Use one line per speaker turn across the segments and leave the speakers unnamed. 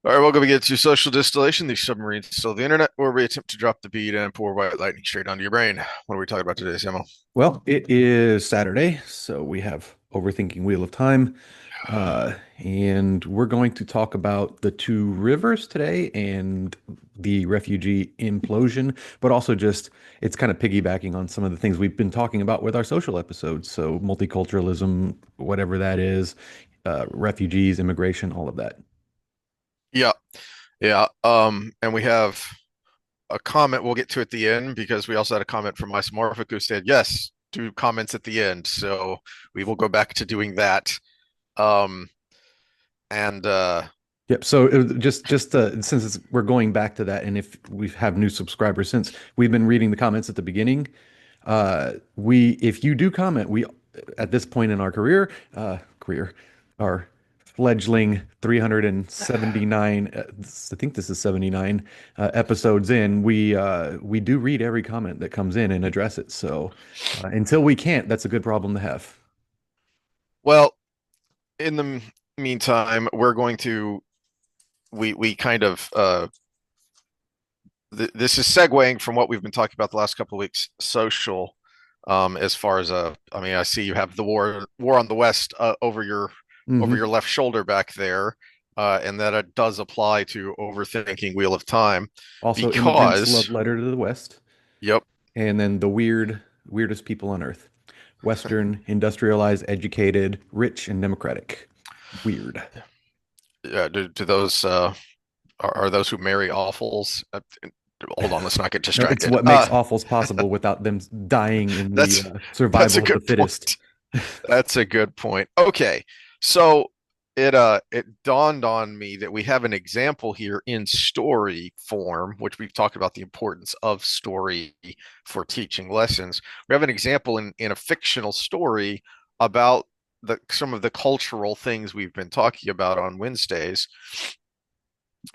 All right, welcome again to Social Distillation, the submarine still the internet, where we attempt to drop the beat and pour white lightning straight onto your brain. What are we talking about today, Samo?
Well, it is Saturday, so we have Overthinking Wheel of Time. And we're going to talk about the two rivers today and the refugee implosion, but also just it's kind of piggybacking on some of the things we've been talking about with our social episodes. So, multiculturalism, whatever that is, refugees, immigration, all of that.
Yeah, yeah. And we have a comment we'll get to at the end because we also had a comment from Isomorphic who said, yes, do comments at the end. So we will go back to doing that. Um, and
Yep. So just since we're going back to that, and if we have new subscribers since we've been reading the comments at the beginning, we if you do comment, we at this point in our our fledgling 379, I think this is 79 episodes in, we do read every comment that comes in and address it. So until we can't, that's a good problem to have.
well, in the meantime, we're going to we kind of this is segueing from what we've been talking about the last couple of weeks, social. As far as I mean, I see you have the war on the West over
Hmm.
your left shoulder back there, and that it does apply to overthinking Wheel of Time
Also, immigrants love
because,
letter to the West.
yep,
And then the weirdest people on earth. Western, industrialized, educated, rich, and democratic. Weird.
yeah, do those are those who marry awfuls? Hold on, let's not get
No, it's
distracted.
what makes awfuls possible without them dying in the
That's that's a
survival of the
good
fittest.
point. That's a good point. Okay. So it dawned on me that we have an example here in story form, which we've talked about the importance of story for teaching lessons. We have an example in a fictional story about the some of the cultural things we've been talking about on Wednesdays.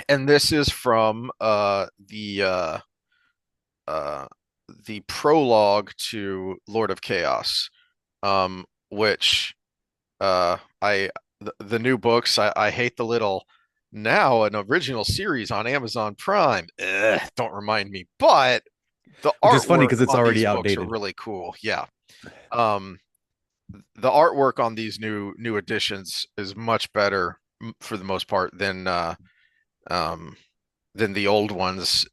And this is from uh the prologue to Lord of Chaos, which the new books. I hate the little now an original series on Amazon Prime. Ugh, don't remind me. But the
Which is funny
artwork
because it's
on these
already
books are
outdated.
really cool. Yeah. Um, the artwork on these new editions is much better for the most part um than the old ones.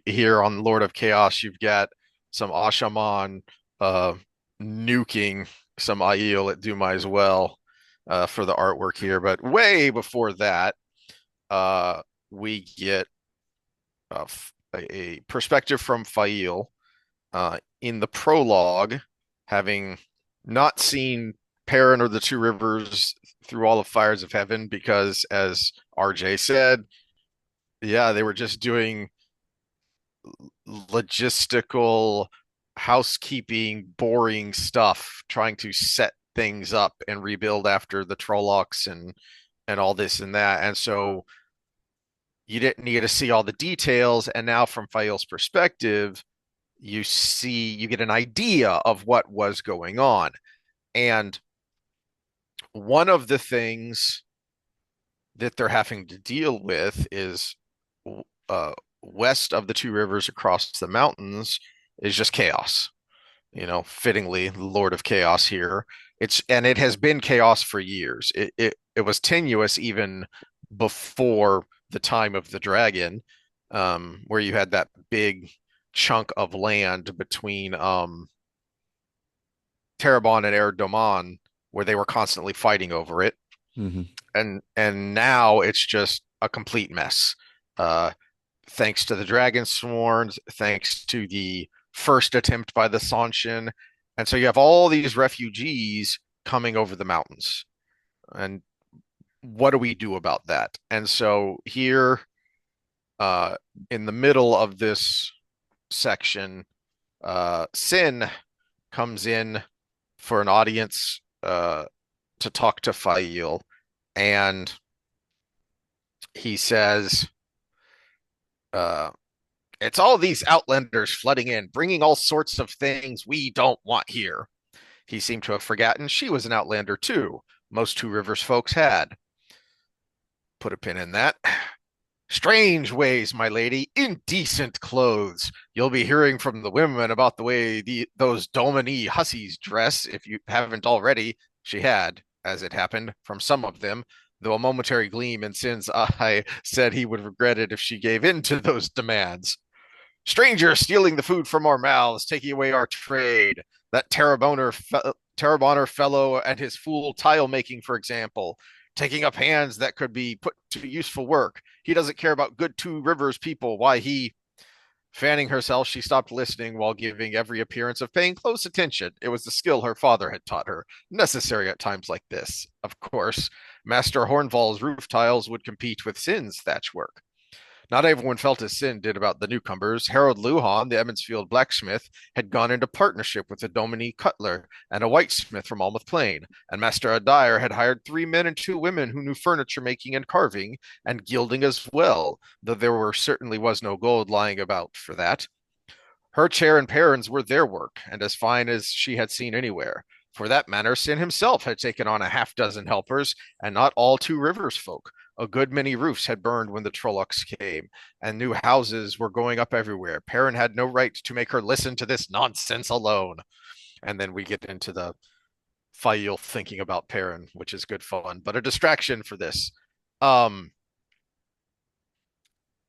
Here on Lord of Chaos, you've got some Ashaman uh nuking some Aiel at Duma as well for the artwork here. But way before that, uh, we get a perspective from Fail in the prologue, having not seen Perrin or the Two Rivers through all the fires of heaven, because as RJ said, yeah, they were just doing logistical, housekeeping, boring stuff, trying to set things up and rebuild after the Trollocs and all this and that. And so you didn't need to see all the details. And now from Fael's perspective, you get an idea of what was going on. And one of the things that they're having to deal with is west of the two rivers across the mountains is just chaos. Fittingly, Lord of Chaos here. It has been chaos for years. It was tenuous even before the time of the dragon, where you had that big chunk of land between Terabon and Erdoman, where they were constantly fighting over it,
Hmm.
and now it's just a complete mess. Uh, Thanks to the Dragon Sworns, thanks to the first attempt by the Seanchan. And so you have all these refugees coming over the mountains. And what do we do about that? And so here, uh, in the middle of this section, Sin comes in for an audience to talk to Fail. And he says, uh, it's all these outlanders flooding in, bringing all sorts of things we don't want here. He seemed to have forgotten she was an outlander too. Most Two Rivers folks had. Put a pin in that. Strange ways, my lady, indecent clothes. You'll be hearing from the women about the way those Domini hussies dress, if you haven't already. She had, as it happened, from some of them, though a momentary gleam in Sin's eye said he would regret it if she gave in to those demands. Stranger stealing the food from our mouths, taking away our trade. That Terraboner fellow and his fool tile making, for example, taking up hands that could be put to useful work. He doesn't care about good Two Rivers people. Why he Fanning herself, she stopped listening while giving every appearance of paying close attention. It was the skill her father had taught her, necessary at times like this. Of course, Master Hornfall's roof tiles would compete with Sin's thatch work. Not everyone felt as Sin did about the newcomers. Harold Luhan, the Emmonsfield blacksmith, had gone into partnership with a Dominie cutler and a whitesmith from Almouth Plain, and Master Adair had hired 3 men and 2 women who knew furniture making and carving, and gilding as well, though certainly was no gold lying about for that. Her chair and Perrin's were their work, and as fine as she had seen anywhere. For that matter, Sin himself had taken on a half-dozen helpers, and not all Two Rivers folk. A good many roofs had burned when the Trollocs came, and new houses were going up everywhere. Perrin had no right to make her listen to this nonsense alone. And then we get into the Fael thinking about Perrin, which is good fun, but a distraction for this. Um,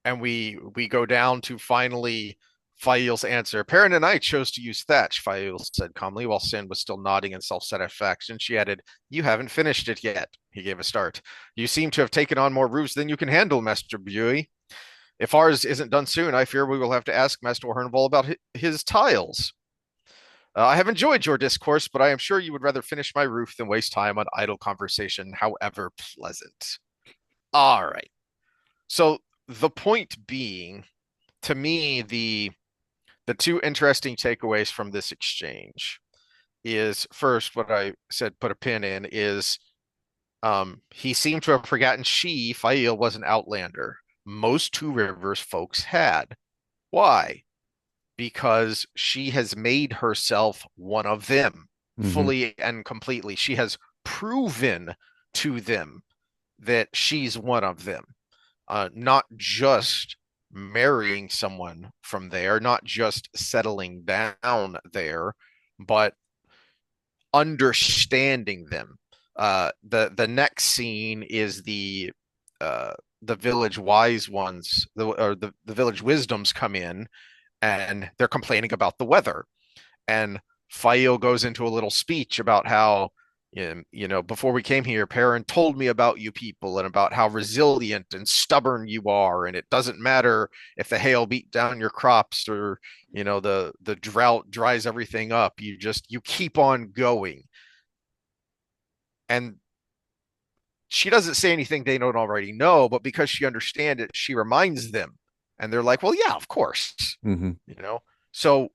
and we go down to finally Fael's answer. Perrin and I chose to use thatch, Fael said calmly, while Sin was still nodding in self-satisfaction. She added, You haven't finished it yet. He gave a start. You seem to have taken on more roofs than you can handle, Master Buey. If ours isn't done soon, I fear we will have to ask Master Hornball about his tiles. I have enjoyed your discourse, but I am sure you would rather finish my roof than waste time on idle conversation, however pleasant. All right. So the point being, to me, the two interesting takeaways from this exchange is first what I said put a pin in is he seemed to have forgotten Fael was an outlander. Most Two Rivers folks had. Why? Because she has made herself one of them
Hmm.
fully and completely. She has proven to them that she's one of them, not just marrying someone from there, not just settling down there, but understanding them. The next scene is uh, the village wise ones, the village wisdoms come in and they're complaining about the weather. And Fael goes into a little speech about how, before we came here, Perrin told me about you people and about how resilient and stubborn you are. And it doesn't matter if the hail beat down your crops or, the drought dries everything up. You keep on going. And she doesn't say anything they don't already know, but because she understands it, she reminds them. And they're like, well, yeah, of course,
Hmm.
you know? So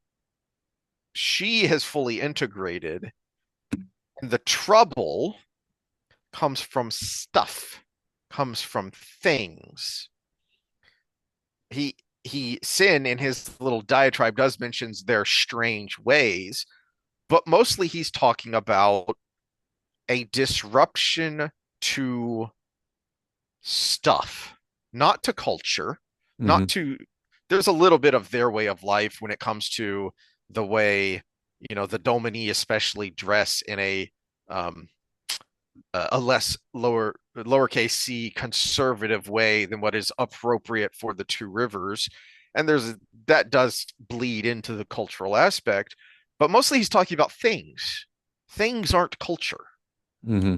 she has fully integrated. And the trouble comes from stuff, comes from things. Sin in his little diatribe does mentions their strange ways, but mostly he's talking about a disruption to stuff, not to culture, not
Hmm.
to there's a little bit of their way of life when it comes to the way, the Domini especially dress in um a less lowercase c conservative way than what is appropriate for the Two Rivers. And that does bleed into the cultural aspect, but mostly he's talking about things. Things aren't culture.
Hmm.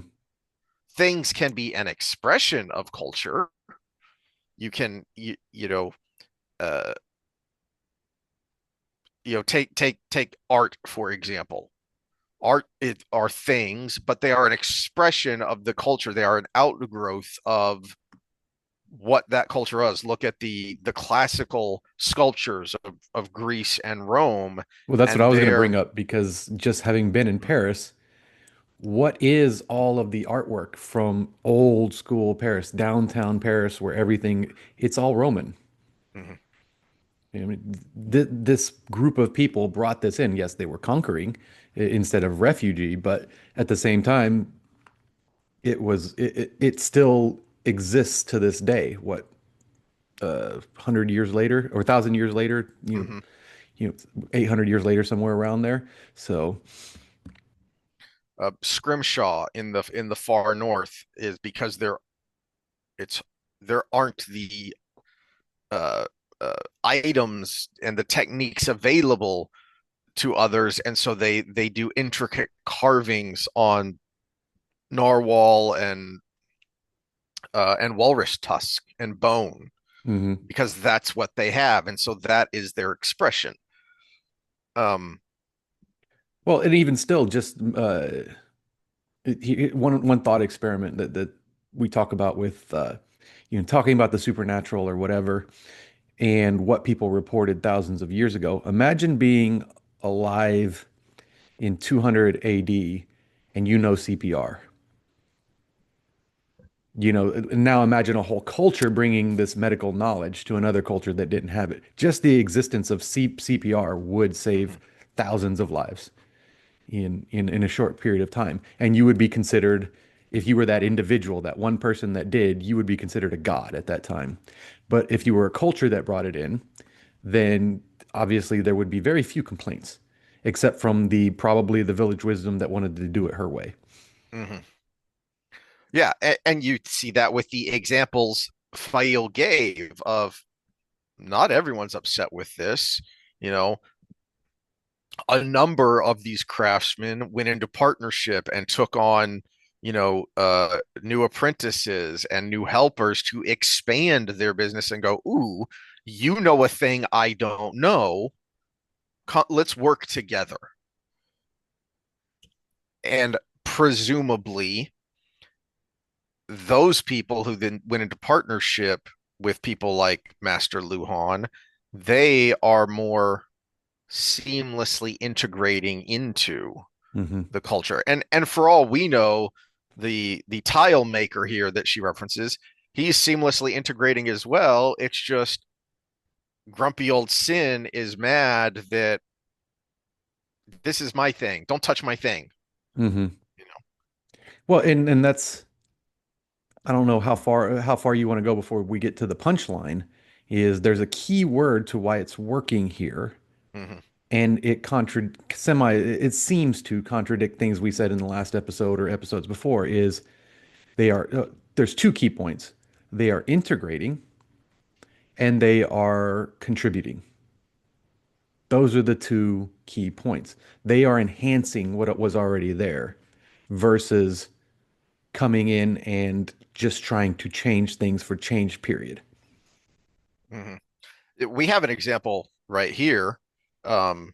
Things can be an expression of culture. You can uh take art for example. Are things, but they are an expression of the culture. They are an outgrowth of what that culture is. Look at the classical sculptures of Greece and Rome,
Well, that's what I
and
was going to bring
they're
up because just having been in Paris, what is all of the artwork from old school Paris, downtown Paris, where everything it's all Roman.
Mhm.
I mean, th this group of people brought this in. Yes, they were conquering instead of refugee, but at the same time, it still exists to this day. What? 100 years later or 1,000 years later,
Hmm.
800 years later, somewhere around there. So,
Scrimshaw in the far north is because it's there aren't the uh, uh, items and the techniques available to others, and so they do intricate carvings on narwhal and walrus tusk and bone
mhm.
because that's what they have, and so that is their expression. Um,
Well, and even still, just one thought experiment that we talk about with talking about the supernatural or whatever, and what people reported thousands of years ago. Imagine being alive in 200 AD and you know CPR. And now imagine a whole culture bringing this medical knowledge to another culture that didn't have it. Just the existence of CPR would save
mhm,
thousands of lives in a short period of time. And you would be considered, if you were that individual, that one person that did, you would be considered a god at that time. But if you were a culture that brought it in, then obviously there would be very few complaints, except from the probably the village wisdom that wanted to do it her way.
mhm. Yeah, and you see that with the examples Fail gave of not everyone's upset with this. You know, a number of these craftsmen went into partnership and took on, new apprentices and new helpers to expand their business and go, ooh, you know a thing I don't know. Let's work together. And presumably, those people who then went into partnership with people like Master Luhan, they are more seamlessly integrating into
Hmm.
the culture. And for all we know, the tile maker here that she references, he's seamlessly integrating as well. It's just grumpy old Sin is mad that this is my thing. Don't touch my thing.
Hmm.
You know.
Well, and that's I don't know how far you want to go before we get to the punchline. Is there's a key word to why it's working here,
Mm-hmm.
and it seems to contradict things we said in the last episode or episodes before. Is they are there's two key points. They are integrating and they are contributing. Those are the two key points. They are enhancing what it was already there versus coming in and just trying to change things for change period.
Mm-hmm. We have an example right here, um,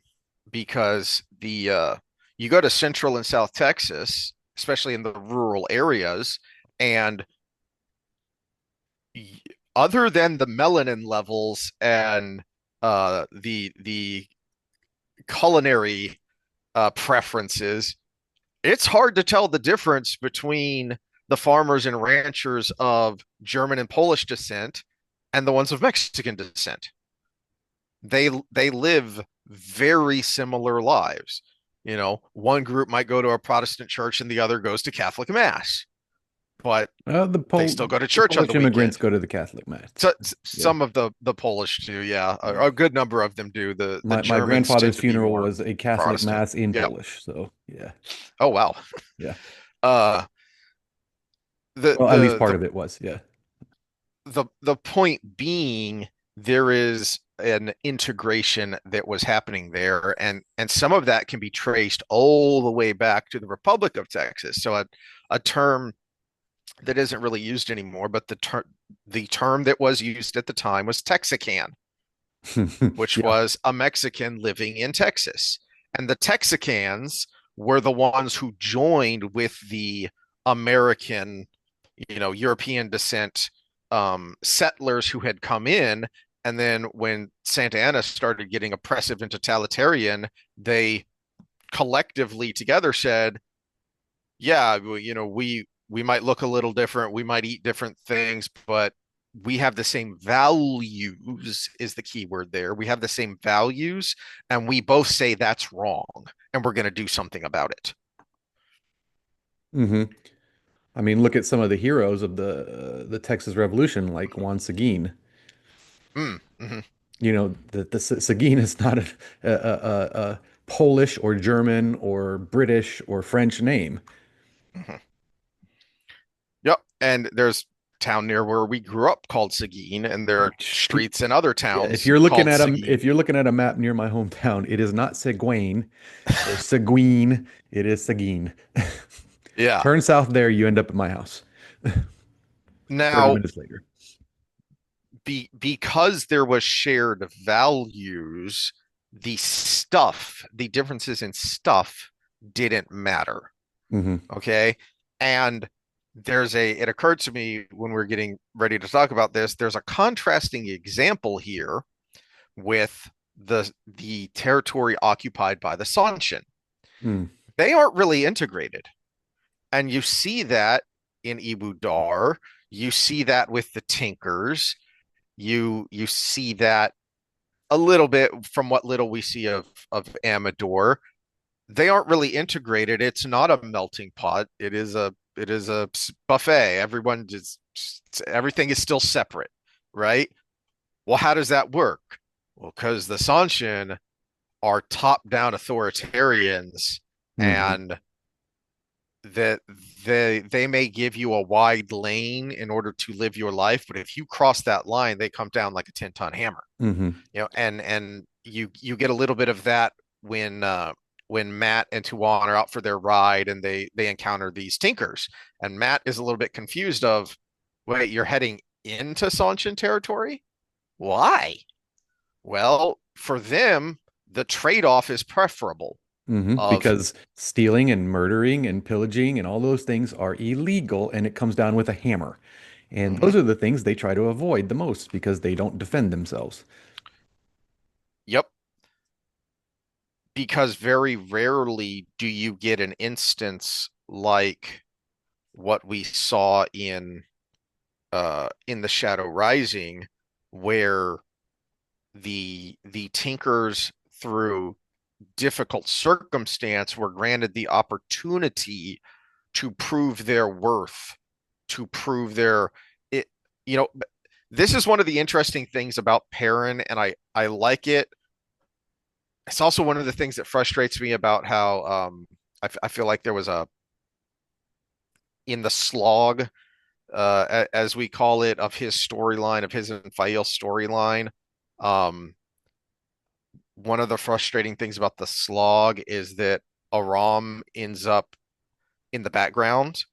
because the you go to Central and South Texas, especially in the rural areas, and other than the melanin levels and the culinary preferences, it's hard to tell the difference between the farmers and ranchers of German and Polish descent and the ones of Mexican descent. They live very similar lives. One group might go to a Protestant church and the other goes to Catholic mass, but they still go to
The
church on the
Polish immigrants
weekend.
go to the Catholic mass.
So
Yeah,
some of the Polish do, yeah.
yeah.
A good number of them do. The
My
Germans tend
grandfather's
to be
funeral
more
was a Catholic
Protestant.
mass in
Yep.
Polish, so yeah,
Oh wow.
yeah.
Uh, the
Well, at least
the
part
the
of it was, yeah.
the point being, there is an integration that was happening there, and some of that can be traced all the way back to the Republic of Texas. So a term that isn't really used anymore, but the term that was used at the time was Texican, which
Yeah.
was a Mexican living in Texas. And the Texicans were the ones who joined with the American, European descent settlers who had come in. And then when Santa Anna started getting oppressive and totalitarian, they collectively together said, yeah, we might look a little different, we might eat different things, but we have the same values is the key word there. We have the same values, and we both say that's wrong, and we're going to do something about it.
Hmm. I mean, look at some of the heroes of the Texas Revolution, like Juan Seguin.
Mm, mhm,
The Seguin is not a Polish or German or British or French name.
mhm. Yep. And there's a town near where we grew up called Seguin, and there are
Which,
streets in other
yeah, if
towns
you're looking
called
at a
Seguin.
if you're looking at a map near my hometown, it is not Seguin or Seguin. It is Seguin.
Yeah.
Turn south there, you end up at my house. 30
Now,
minutes later.
because there was shared values, the differences in stuff didn't matter.
Hmm.
Okay. And it occurred to me when we are getting ready to talk about this, there's a contrasting example here with the territory occupied by the Seanchan.
Mm.
They aren't really integrated. And you see that in Ibudar. You see that with the Tinkers. You see that a little bit from what little we see of Amador. They aren't really integrated. It's not a melting pot. It is a buffet. Everything is still separate, right? Well, how does that work? Well, because the Sanshin are top-down authoritarians,
Hmm.
and that they may give you a wide lane in order to live your life, but if you cross that line, they come down like a 10-ton hammer.
Hmm.
And you get a little bit of that when Matt and Tuan are out for their ride and they encounter these Tinkers, and Matt is a little bit confused of, wait, you're heading into Sanchin territory? Why? Well, for them, the trade-off is preferable of
Because stealing and murdering and pillaging and all those things are illegal, and it comes down with a hammer. And those
mhm,
are the things they try to avoid the most because they don't defend themselves.
yep, because very rarely do you get an instance like what we saw in the Shadow Rising, where the Tinkers, through difficult circumstance, were granted the opportunity to prove their worth, to prove their it. You know, this is one of the interesting things about Perrin, and I like it. It's also one of the things that frustrates me about how I feel like there was a in the slog, as we call it, of his storyline, of his and Fael's storyline. Um, One of the frustrating things about the slog is that Aram ends up in the background.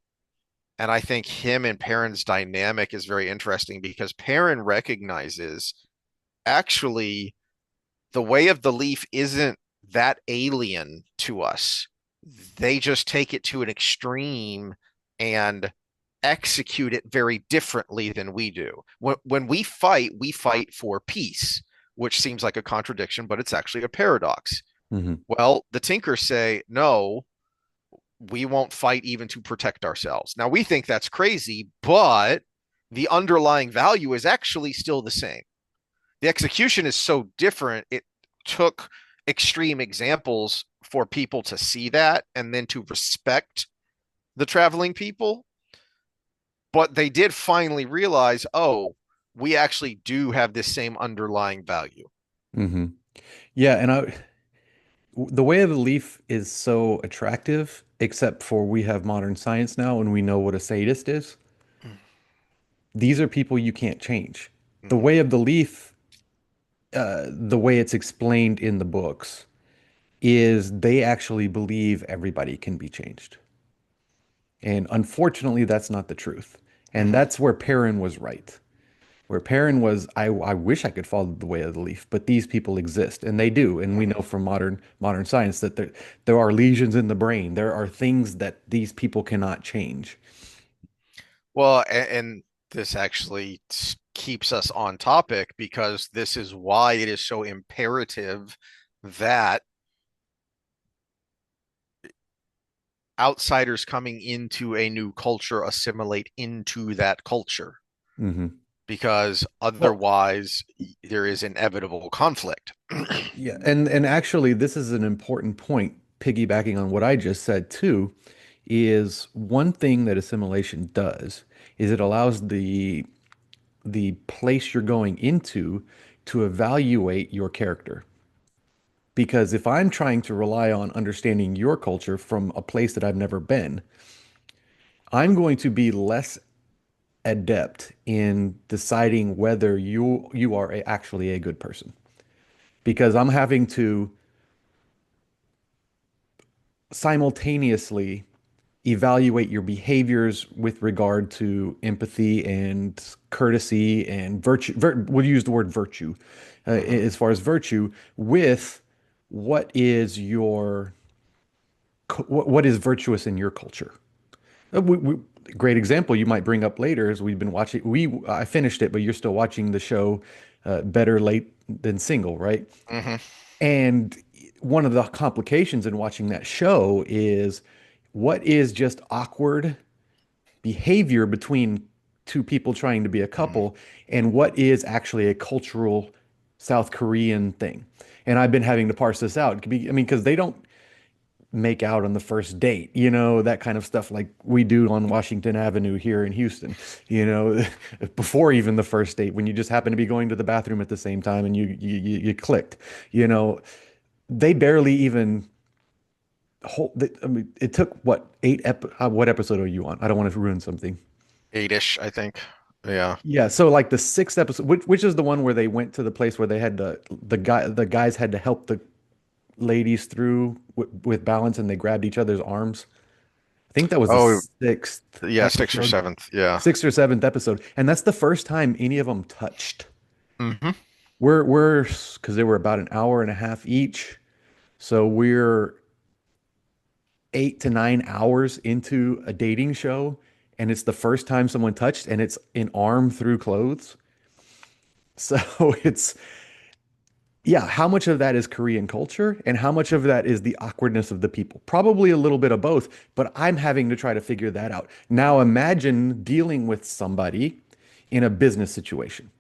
And I think him and Perrin's dynamic is very interesting because Perrin recognizes, actually, the way of the leaf isn't that alien to us. They just take it to an extreme and execute it very differently than we do. When we fight for peace, which seems like a contradiction, but it's actually a paradox.
Hmm.
Well, the Tinkers say, no, we won't fight even to protect ourselves. Now, we think that's crazy, but the underlying value is actually still the same. The execution is so different. It took extreme examples for people to see that and then to respect the traveling people. But they did finally realize, oh, we actually do have this same underlying value.
Hmm. Yeah, and the way of the leaf is so attractive, except for we have modern science now and we know what a sadist is. These are people you can't change. The
Mm-hmm.
way of the leaf, the way it's explained in the books, is they actually believe everybody can be changed. And unfortunately, that's not the truth. And
Mm-hmm.
that's where Perrin was right. Where Perrin was, I wish I could follow the way of the leaf, but these people exist, and they do. And we
Mm-hmm.
know from modern science that there are lesions in the brain. There are things that these people cannot change.
Well, and this actually keeps us on topic because this is why it is so imperative that outsiders coming into a new culture assimilate into that culture,
Hmm.
because
Well,
otherwise there is inevitable conflict.
yeah, and actually, this is an important point, piggybacking on what I just said too, is one thing that assimilation does is it allows the the place you're going into to evaluate your character. Because if I'm trying to rely on understanding your culture from a place that I've never been, I'm going to be less adept in deciding whether you are actually a good person because I'm having to simultaneously evaluate your behaviors with regard to empathy and courtesy and virtue. We'll use the word virtue
Hmm.
as far as virtue with what is your what is virtuous in your culture. Great example you might bring up later is we've been watching. I finished it, but you're still watching the show Better Late Than Single, right?
Hmm.
And one of the complications in watching that show is what is just awkward behavior between two people trying to be a
Hmm.
couple and what is actually a cultural South Korean thing. And I've been having to parse this out. I mean, because they don't make out on the first date, that kind of stuff like we do on Washington Avenue here in Houston, you know, before even the first date when you just happen to be going to the bathroom at the same time and you clicked, you know, they barely even I mean, it took what what episode are you on? I don't want to ruin something.
8-ish, I think. Yeah.
Yeah, so like the sixth episode, which is the one where they went to the place where they had the guys had to help the ladies through with balance and they grabbed each other's arms. I think that was the
Oh,
sixth
yeah, sixth or
episode,
seventh. Yeah.
sixth or seventh episode, and that's the first time any of them touched.
Hmm.
We're because they were about an hour and a half each, so we're 8 to 9 hours into a dating show, and it's the first time someone touched, and it's an arm through clothes. So it's yeah, how much of that is Korean culture and how much of that is the awkwardness of the people? Probably a little bit of both, but I'm having to try to figure that out. Now imagine dealing with somebody in a business situation.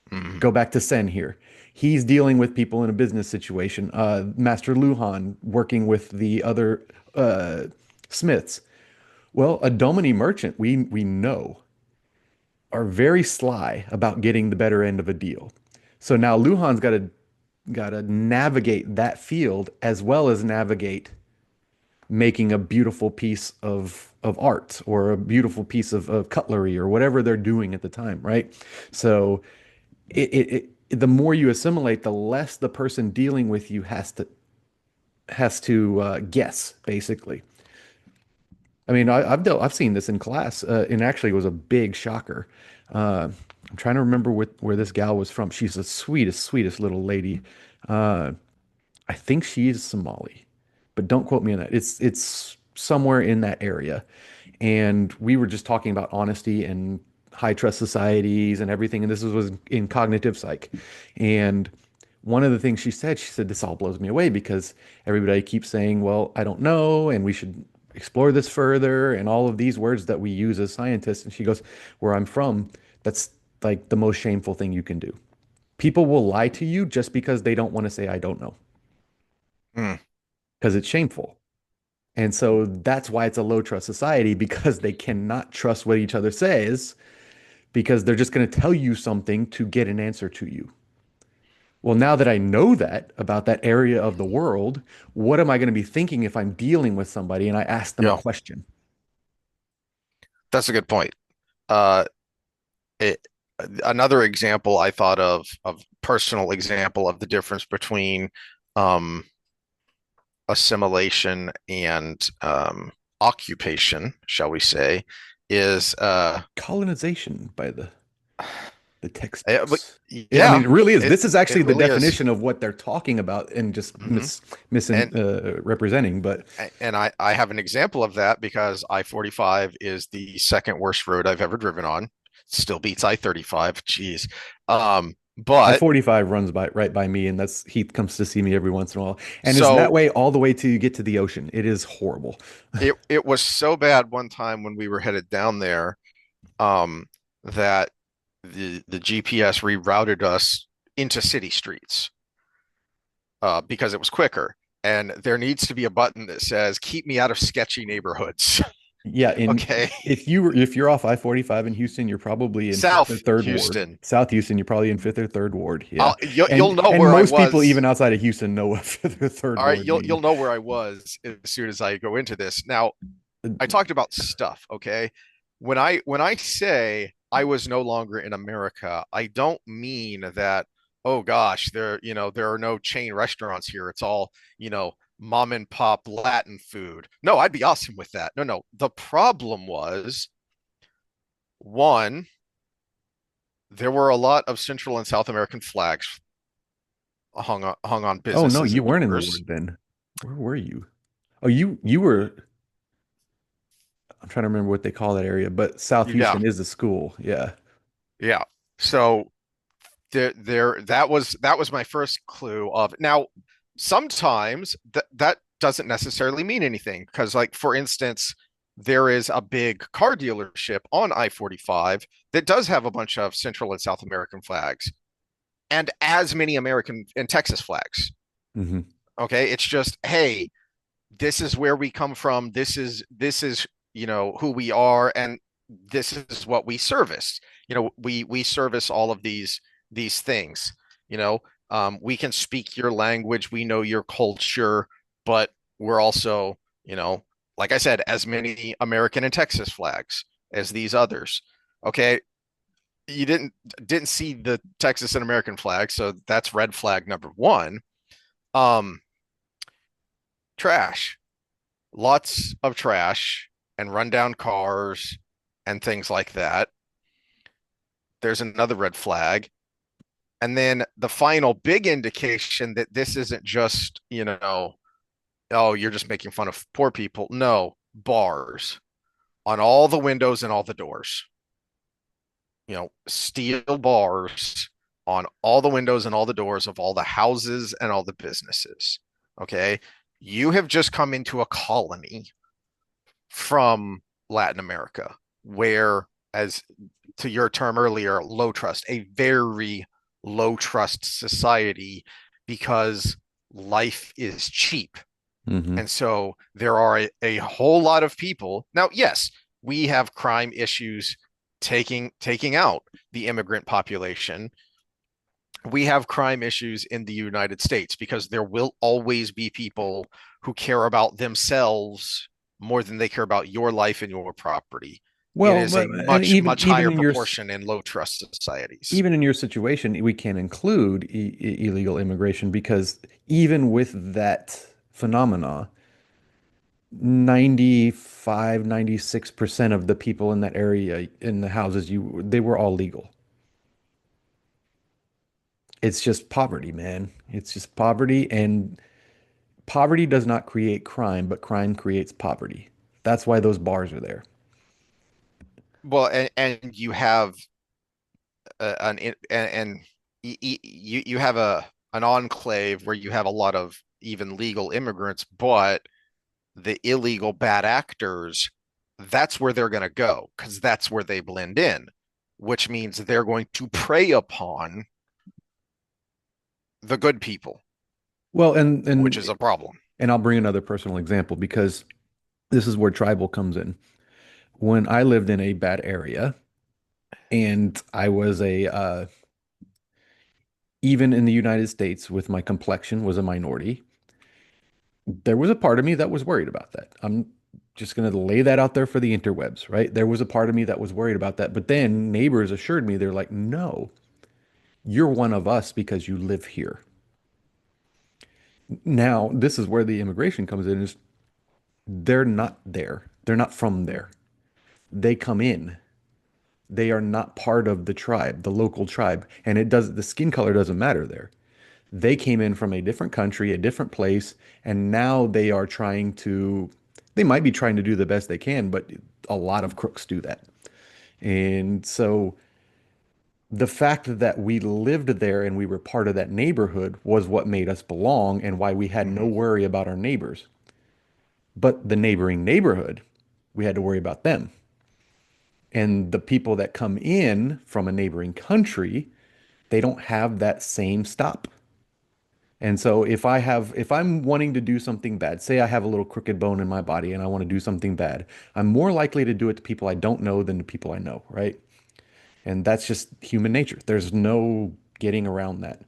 Hmm.
Go back to Sen here. He's dealing with people in a business situation. Master Luhan working with the other uh, Smiths. Well, a Domini merchant, we know, are very sly about getting the better end of a deal. So now Luhan's got to navigate that field as well as navigate making a beautiful piece of art or a beautiful piece of cutlery or whatever they're doing at the time, right? So the more you assimilate, the less the person dealing with you has to guess, basically. I mean, I've seen this in class, and actually it was a big shocker. I'm trying to remember where this gal was from. She's the sweetest little lady. Uh, I think she's Somali, but don't quote me on that. It's somewhere in that area. And we were just talking about honesty and high trust societies and everything. And this was in cognitive psych. And one of the things she said, this all blows me away because everybody keeps saying, well, I don't know, and we should explore this further, and all of these words that we use as scientists. And she goes, where I'm from, that's like the most shameful thing you can do. People will lie to you just because they don't want to say, I don't know,
Mm.
because it's shameful. And so that's why it's a low trust society because they cannot trust what each other says because they're just going to tell you something to get an answer to you. Well, now that I know that about that area of the world, what am I going to be thinking if I'm dealing with somebody and I ask them a
Yeah,
question?
that's a good point. Uh, it, another example I thought of personal example of the difference between um, assimilation and occupation, shall we say, is
Colonization by the
but
textbooks. I mean,
yeah,
it really is.
it
This is
it
actually the
really is.
definition of what they're talking about and just
Hmm. And
misrepresenting. But
I have an example of that because I-45 is the second worst road I've ever driven on. Still beats I-35. Jeez. But
I-45 runs right by me, and that's Heath comes to see me every once in a while, and is that
so
way all the way to you get to the ocean. It is horrible.
it was so bad one time when we were headed down there, that the GPS rerouted us into city streets, because it was quicker. And there needs to be a button that says "Keep me out of sketchy neighborhoods."
Yeah, in
Okay.
if you're off I-45 in Houston, you're probably in fifth or
South
third ward.
Houston.
South Houston, you're probably in fifth or third ward. Yeah.
You'll know
And
where I
most people even
was.
outside of Houston know what fifth or third
All right,
ward
you'll
mean.
know where I was as soon as I go into this. Now, I talked about stuff, okay? When I say I was no longer in America, I don't mean that, oh gosh, there are no chain restaurants here. It's all, mom and pop Latin food. No, I'd be awesome with that. No, no. The problem was one, there were a lot of Central and South American flags hung on
Oh no,
businesses
you
and
weren't in the
doors.
ward then. Where were you? Oh, you were. I'm trying to remember what they call that area, but South
Yeah,
Houston is a school. Yeah.
yeah. So that was my first clue of now sometimes that doesn't necessarily mean anything because like for instance there is a big car dealership on I-45 that does have a bunch of Central and South American flags and as many American and Texas flags.
Hmm.
Okay, it's just hey, this is where we come from. This is who we are, and this is what we service. We service all of these things. You know, we can speak your language, we know your culture, but we're also, like I said, as many American and Texas flags as these others. Okay, you didn't see the Texas and American flag, so that's red flag number one. Um, Trash, lots of trash and rundown cars and things like that. There's another red flag. And then the final big indication that this isn't just, oh, you're just making fun of poor people. No, bars on all the windows and all the doors. Steel bars on all the windows and all the doors of all the houses and all the businesses. Okay. You have just come into a colony from Latin America, where, as to your term earlier, low trust, a very low trust society because life is cheap.
Hmm.
And so there are a whole lot of people. Now, yes, we have crime issues taking out the immigrant population. We have crime issues in the United States because there will always be people who care about themselves more than they care about your life and your property. It
Well,
is a
and
much, much
even
higher
in your
proportion in low trust societies.
even in your situation, we can include illegal immigration because even with that phenomena, 95, 96% of the people in that area in the houses they were all legal. It's just poverty, man. It's just poverty, and poverty does not create crime, but crime creates poverty. That's why those bars are there.
Well, and you have and you have an enclave where you have a lot of even legal immigrants, but the illegal bad actors, that's where they're going to go because that's where they blend in, which means they're going to prey upon the good people,
Well,
which is a problem.
and I'll bring another personal example because this is where tribal comes in. When I lived in a bad area and I was even in the United States with my complexion was a minority, there was a part of me that was worried about that. I'm just going to lay that out there for the interwebs, right? There was a part of me that was worried about that. But then neighbors assured me, they're like, no, you're one of us because you live here. Now, this is where the immigration comes in is they're not there. They're not from there. They come in. They are not part of the tribe, the local tribe. And the skin color doesn't matter there. They came in from a different country, a different place, and now they might be trying to do the best they can, but a lot of crooks do that. And so the fact that we lived there and we were part of that neighborhood was what made us belong and why we had no
Mm-hmm.
worry about our neighbors. But the neighboring neighborhood, we had to worry about them. And the people that come in from a neighboring country, they don't have that same stop. And so if I'm wanting to do something bad, say I have a little crooked bone in my body and I want to do something bad, I'm more likely to do it to people I don't know than to people I know, right? And that's just human nature. There's no getting around that.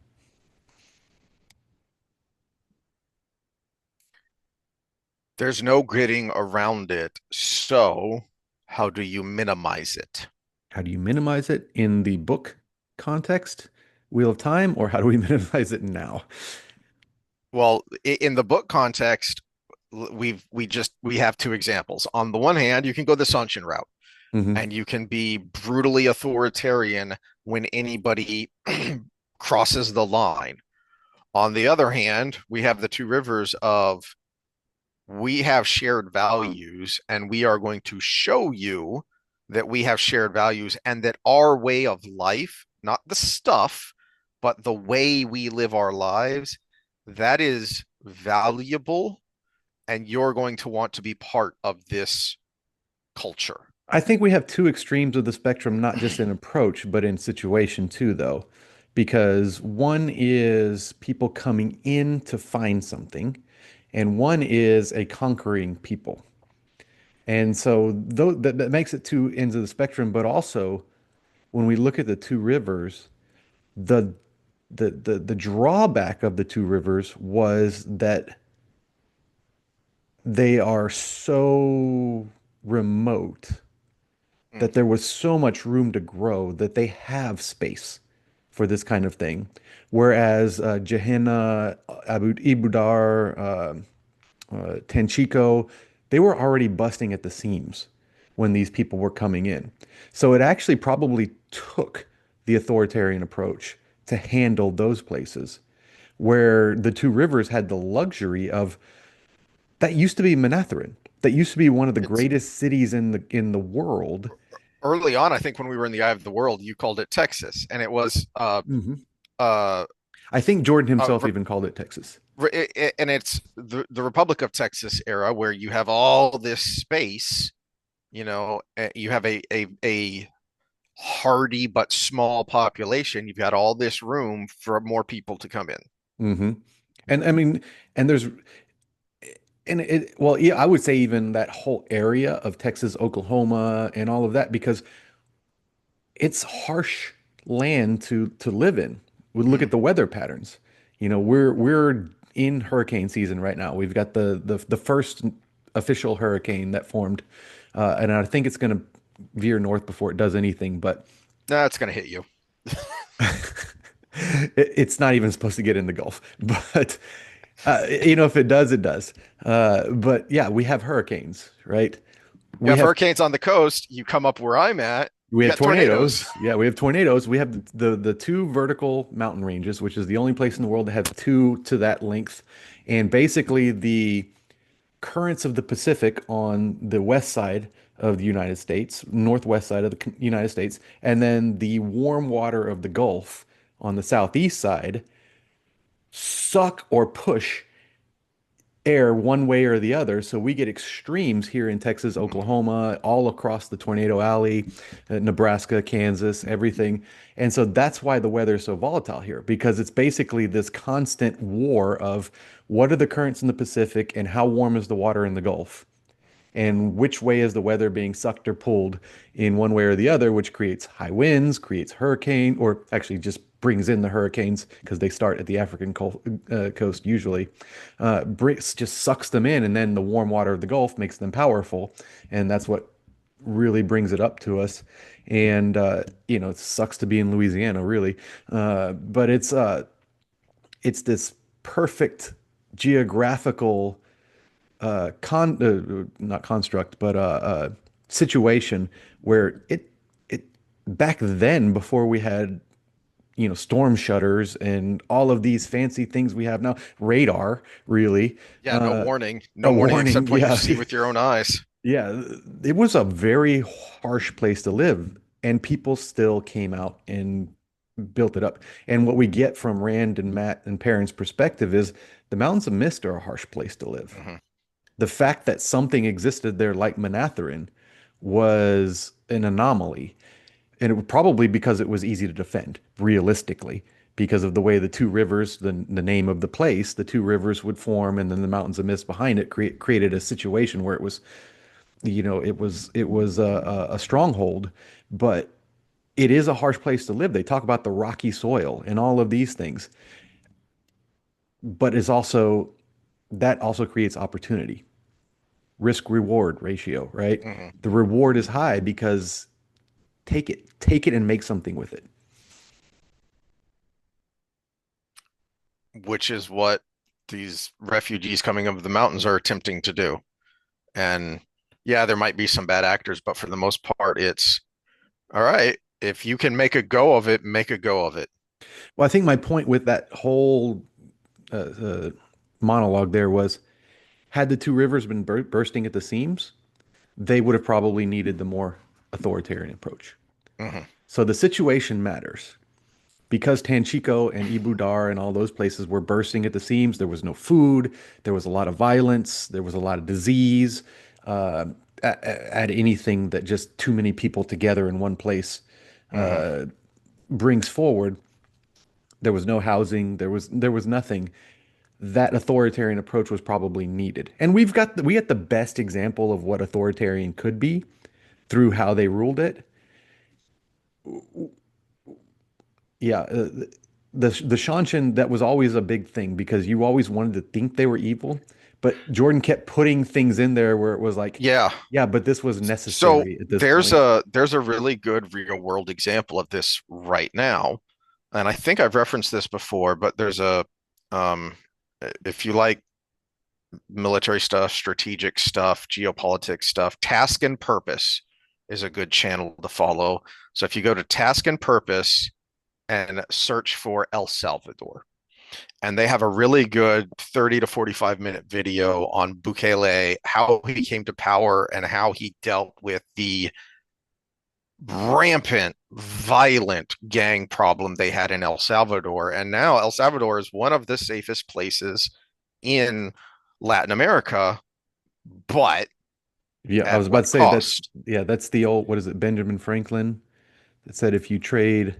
There's no getting around it. So, how do you minimize it?
How do you minimize it in the book context, Wheel of Time, or how do we minimize it now?
Well, in the book context, we have two examples. On the one hand, you can go the Seanchan route
Hmm.
and you can be brutally authoritarian when anybody crosses the line. On the other hand, we have the two rivers of we have shared values and we are going to show you that we have shared values and that our way of life, not the stuff, but the way we live our lives, that is valuable and you're going to want to be part of this culture.
I think we have two extremes of the spectrum, not just in approach, but in situation too, though, because one is people coming in to find something, and one is a conquering people. And so that makes it two ends of the spectrum, but also when we look at the two rivers, the the drawback of the two rivers was that they are so remote that there was so much room to grow that they have space for this kind of thing. Whereas Gehenna, Ibudar, Tanchico, they were already busting at the seams when these people were coming in. So it actually probably took the authoritarian approach to handle those places where the two rivers had the luxury of that used to be Manatharan. That used to be one of the
It's
greatest cities in the world.
early on, I think when we were in the eye of the world, you called it Texas, and it was
Hmm.
uh,
I think Jordan
uh,
himself even called it Texas.
and it's the Republic of Texas era where you have all this space, you have a hardy but small population. You've got all this room for more people to come in.
Hmm. And I mean, and there's and it well, yeah, I would say even that whole area of Texas, Oklahoma, and all of that because it's harsh land to live in. We look
Mm-hmm.
at the weather patterns. We're in hurricane season right now. We've got the first official hurricane that formed, and I think it's going to veer north before it does anything. But
That's going to hit you.
it's not even supposed to get in the Gulf. But if it does, it does. But yeah, we have hurricanes, right?
You
We
have
have
hurricanes on the coast. You come up where I'm at,
We
you
have
got tornadoes.
tornadoes. Yeah, we have tornadoes. We have the two vertical mountain ranges, which is the only place in the world that has two to that length. And basically, the currents of the Pacific on the west side of the United States, northwest side of the United States, and then the warm water of the Gulf on the southeast side suck or push air one way or the other. So we get extremes here in Texas,
Mm-hmm.
Oklahoma, all across the Tornado Alley, Nebraska, Kansas, everything. And so that's why the weather is so volatile here, because it's basically this constant war of what are the currents in the Pacific and how warm is the water in the Gulf and which way is the weather being sucked or pulled in one way or the other, which creates high winds, creates hurricane, or actually just brings in the hurricanes because they start at the African coast usually. Just sucks them in, and then the warm water of the Gulf makes them powerful, and that's what really brings it up to us. And it sucks to be in Louisiana, really, but it's this perfect geographical not construct, but situation where it back then before we had storm shutters and all of these fancy things we have now, radar really,
Yeah, no
uh,
warning.
a
No warning
warning,
except what you
yeah,
see with your own eyes.
yeah, it was a very harsh place to live, and people still came out and built it up. And what we get from Rand and Matt and Perrin's perspective is the Mountains of Mist are a harsh place to live.
Mm-hmm.
The fact that something existed there like Manatharin was an anomaly. And it was probably because it was easy to defend, realistically. because of the way the two rivers, the name of the place, the two rivers would form, and then the mountains of mist behind it created a situation where it was, it was a stronghold, but it is a harsh place to live. They talk about the rocky soil and all of these things, but it's also that also creates opportunity, risk reward ratio, right?
Mhm.
The reward is high because take it and make something with it.
Which is what these refugees coming over the mountains are attempting to do. And yeah, there might be some bad actors, but for the most part, it's all right. If you can make a go of it, make a go of it.
Well, I think my point with that whole uh, uh, monologue there was, had the two rivers been bursting at the seams, they would have probably needed the more authoritarian approach.
Hmm.
So the situation matters. Because Tanchico and Ibudar and all those places were bursting at the seams, there was no food, there was a lot of violence, there was a lot of disease. Uh, Add anything that just too many people together in one place
Hmm.
brings forward. There was no housing, there was nothing. That authoritarian approach was probably needed. And we got the best example of what authoritarian could be through how they ruled it. Yeah, the Seanchan, that was always a big thing because you always wanted to think they were evil, but Jordan kept putting things in there where it was like,
Yeah.
yeah, but this was
So
necessary at this
there's
point.
a really good real world example of this right now. And I think I've referenced this before, but there's a um if you like military stuff, strategic stuff, geopolitics stuff, Task and Purpose is a good channel to follow. So if you go to Task and Purpose and search for El Salvador, and they have a really good 30 to 45-minute video on Bukele, how he came to power and how he dealt with the rampant, violent gang problem they had in El Salvador. And now El Salvador is one of the safest places in Latin America, but
Yeah, I
at
was about
what
to say
cost?
that's the old, what is it, Benjamin Franklin that said if you trade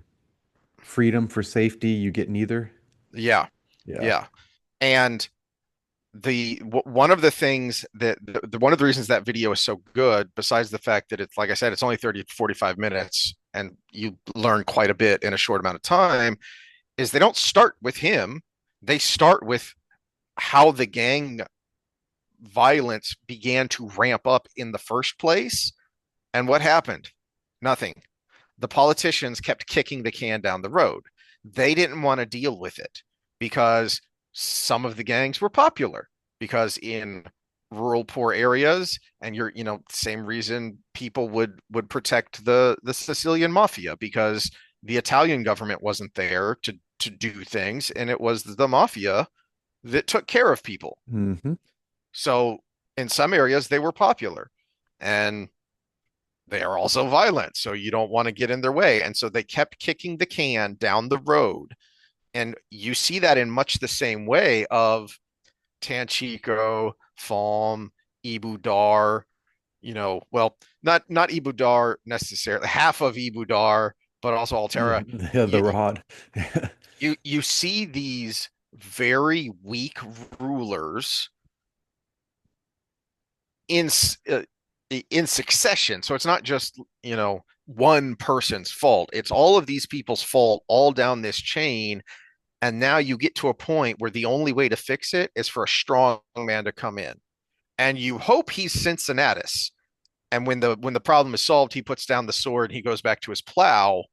freedom for safety, you get neither.
Yeah,
Yeah.
yeah. And one of the things that one of the reasons that video is so good, besides the fact that it's like I said, it's only 30 to 45 minutes and you learn quite a bit in a short amount of time, is they don't start with him. They start with how the gang violence began to ramp up in the first place. And what happened? Nothing. The politicians kept kicking the can down the road. They didn't want to deal with it because some of the gangs were popular because in rural poor areas and same reason people would protect the Sicilian mafia because the Italian government wasn't there to do things and it was the mafia that took care of people.
Hmm.
So in some areas they were popular and they are also violent. So you don't want to get in their way. And so they kept kicking the can down the road. And you see that in much the same way of Tanchico, Falm, Ibudar, well, not Ibudar necessarily, half of Ibudar, but also
Yeah,
Altera.
yeah, the
You
rod.
you see these very weak rulers in uh, in succession. So it's not just, one person's fault. It's all of these people's fault all down this chain. And now you get to a point where the only way to fix it is for a strong man to come in. And you hope he's Cincinnatus. And when the problem is solved, he puts down the sword and he goes back to his plow.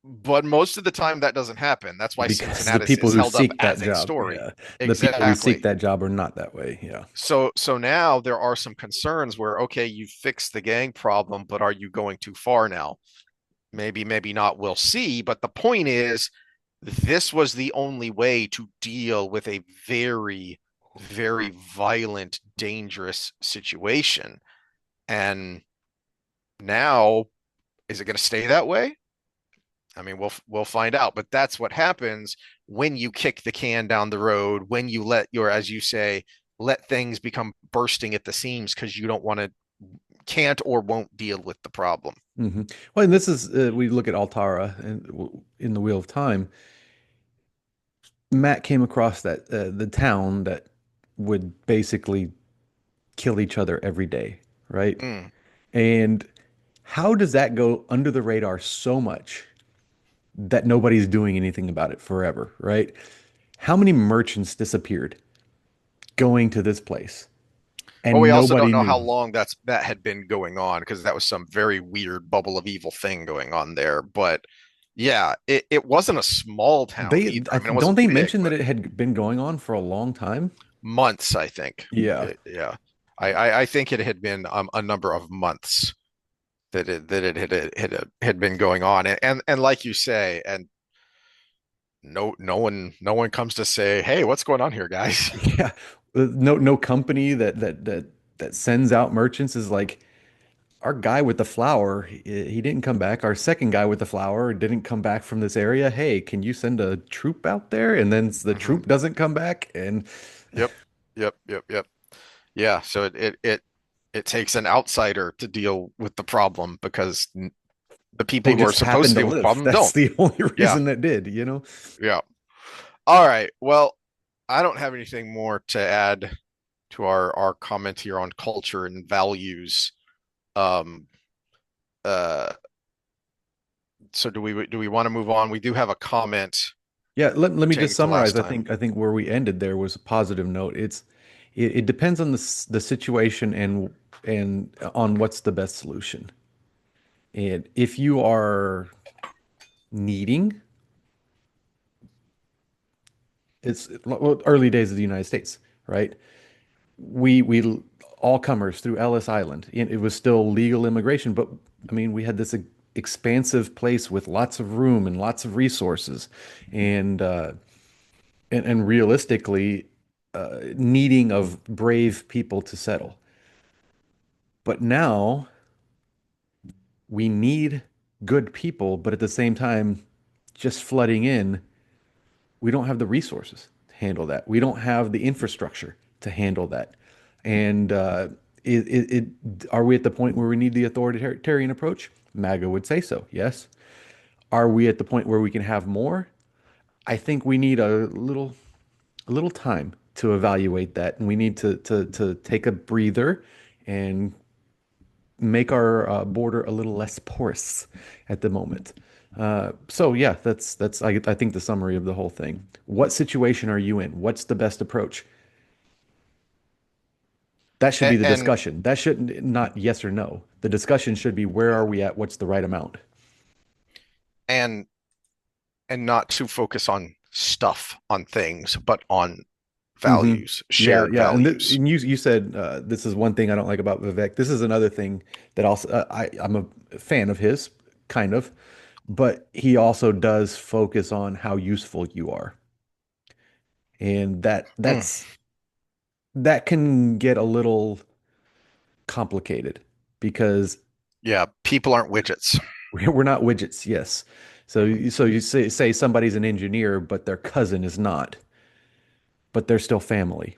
But most of the time that doesn't happen. That's why
Because the
Cincinnatus
people
is
who
held up
seek that
as a
job,
story.
yeah, the people who seek
Exactly.
that job are not that way. Yeah.
So now there are some concerns where, okay, you fixed the gang problem, but are you going too far now? Maybe, maybe not. We'll see. But the point is, this was the only way to deal with a very, very violent, dangerous situation. And now, is it going to stay that way? I mean, we'll find out. But that's what happens when you kick the can down the road, when you let your, as you say, let things become bursting at the seams because you don't want to, can't or won't deal with the problem.
hmm Well, and this is we look at Altara and in the Wheel of Time. Matt came across that the town that would basically kill each other every day, right?
Mm.
And how does that go under the radar so much that nobody's doing anything about it forever, right? How many merchants disappeared going to this place
Well, we
and
also don't
nobody
know how
knew?
long that had been going on because that was some very weird bubble of evil thing going on there. But yeah, it wasn't a small town either. I mean, it
Don't
wasn't
they
big,
mention that
but
it had been going on for a long time?
months, I think.
Yeah.
Yeah, I think it had been a number of months that it had been going on, and like you say, and no one comes to say, hey, what's going on here, guys?
Yeah. No company that sends out merchants is like our guy with the flower, he didn't come back. Our second guy with the flower didn't come back from this area. Hey, can you send a troop out there? And then the
Hmm.
troop doesn't come back and
Yep, yep. Yeah, so it takes an outsider to deal with the problem because the people
they
who are
just
supposed
happen
to
to
deal with the
live.
problem
That's
don't.
the only
Yeah,
reason that did.
yeah. All right. Well, I don't have anything more to add to our comment here on culture and values. Um, uh, so do we want to move on? We do have a comment
Yeah, let me just
pertaining to
summarize.
last
I
time.
think I think where we ended there was a positive note. It depends on the situation and on what's the best solution. And if you are needing, it's well, early days of the United States, right? We all comers through Ellis Island. It was still legal immigration, but I mean, we had this expansive place with lots of room and lots of resources, and and realistically, needing of brave people to settle. But now we need good people, but at the same time, just flooding in, we don't have the resources to handle that. We don't have the infrastructure to handle that. And are we at the point where we need the authoritarian approach? MAGA would say so, yes. Are we at the point where we can have more? I think we need a little time to evaluate that, and we need to take a breather and make our border a little less porous at the moment. So yeah, that's I think the summary of the whole thing. What situation are you in? What's the best approach? That should be the
And
discussion. That shouldn't not yes or no. The discussion should be where
yeah,
are we at? What's the right amount?
and and not to focus on stuff, on things, but on
hmm
values,
Yeah,
shared
yeah, and,
values.
and you said this is one thing I don't like about Vivek. This is another thing that also I'm a fan of his, kind of, but he also does focus on how useful you are, and
Mm,
that can get a little complicated because
yeah, people aren't widgets.
we're not widgets, yes. So you say somebody's an engineer, but their cousin is not, but they're still family.